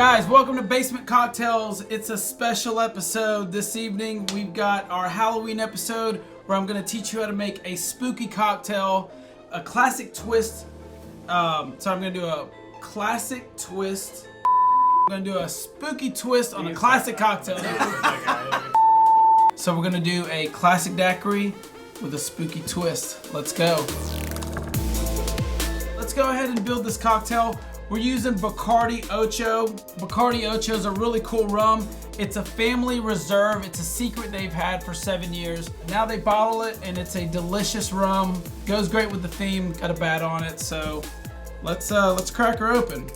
Guys, welcome to Basement Cocktails. It's a special episode. This evening we've got our Halloween episode where I'm going to teach you how to make a spooky cocktail, a classic twist. So I'm going to do a classic twist. I'm going to do a spooky twist on a classic cocktail. So we're going to do a classic daiquiri with a spooky twist. Let's go. Let's go ahead and build this cocktail. We're using Bacardi Ocho. Bacardi Ocho is a really cool rum. It's a family reserve. It's a secret they've had for 7 years. Now they bottle it and it's a delicious rum. Goes great with the theme. Got a bat on it. So let's crack her open.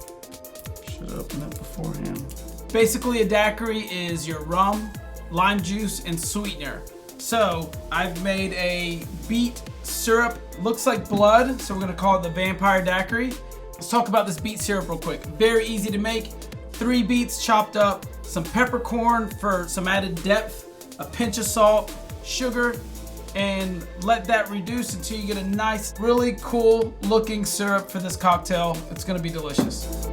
Should open it beforehand. Basically a daiquiri is your rum, lime juice, and sweetener. So I've made a beet syrup. Looks like blood, so we're gonna call it the vampire daiquiri. Let's talk about this beet syrup real quick. Very easy to make. 3 beets chopped up, some peppercorn for some added depth, a pinch of salt, sugar, and let that reduce until you get a nice, really cool looking syrup for this cocktail. It's gonna be delicious.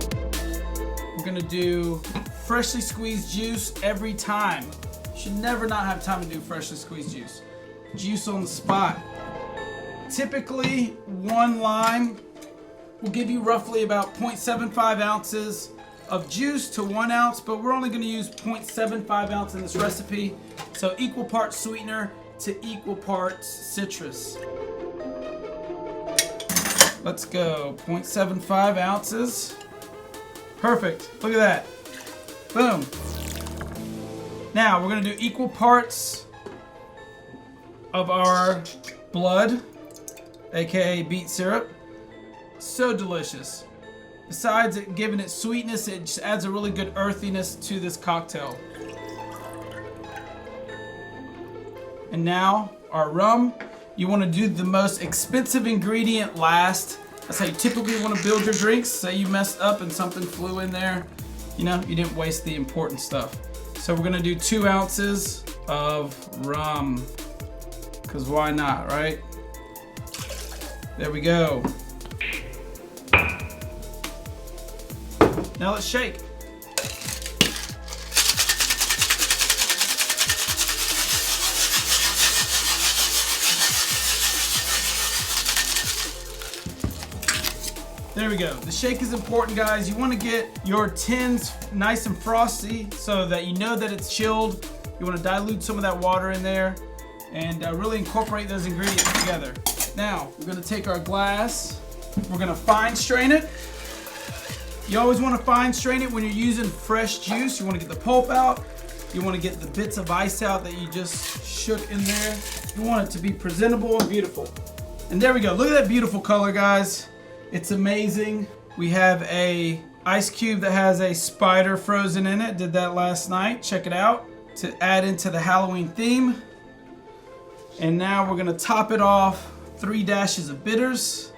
We're gonna do freshly squeezed juice every time. You should never not have time to do freshly squeezed juice. Juice on the spot. Typically, 1 lime will give you roughly about 0.75 ounces of juice to 1 ounce, but we're only going to use 0.75 ounce in this recipe. So equal parts sweetener to equal parts citrus. Let's go, 0.75 ounces. Perfect, look at that. Boom. Now we're going to do equal parts of our blood, aka beet syrup. So delicious. Besides it giving it sweetness, it just adds a really good earthiness to this cocktail. And now our rum. You want to do the most expensive ingredient last. That's how you typically want to build your drinks. Say you messed up and something flew in there. You know, you didn't waste the important stuff. So we're going to do 2 ounces of rum. Because why not, right? There we go. Now let's shake. There we go. The shake is important, guys. You want to get your tins nice and frosty so that you know that it's chilled. You want to dilute some of that water in there and really incorporate those ingredients together. Now, we're going to take our glass. We're going to fine strain it. You always want to fine strain it when you're using fresh juice. You want to get the pulp out. You want to get the bits of ice out that you just shook in there. You want it to be presentable and beautiful. And there we go. Look at that beautiful color, guys. It's amazing. We have a ice cube that has a spider frozen in it. Did that last night. Check it out to add into the Halloween theme. And now we're going to top it off. 3 dashes of bitters.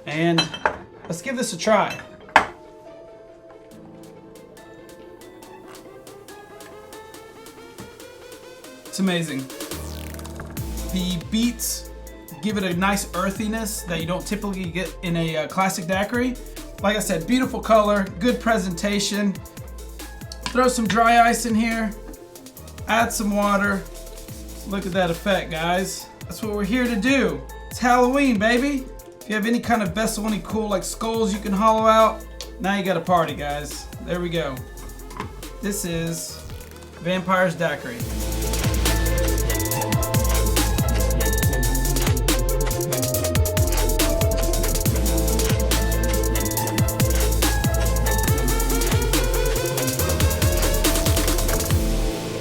And let's give this a try. It's amazing. The beets give it a nice earthiness that you don't typically get in a classic daiquiri. Like I said, beautiful color, good presentation. Throw some dry ice in here. Add some water. Look at that effect, guys. That's what we're here to do. It's Halloween, baby. If you have any kind of vessel, any cool like skulls you can hollow out, now you got a party, guys. There we go. This is Vampire's Daiquiri.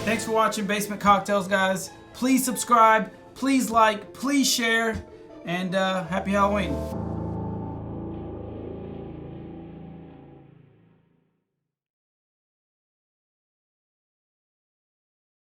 Thanks for watching Basement Cocktails, guys. Please subscribe, please like, please share. And happy Halloween.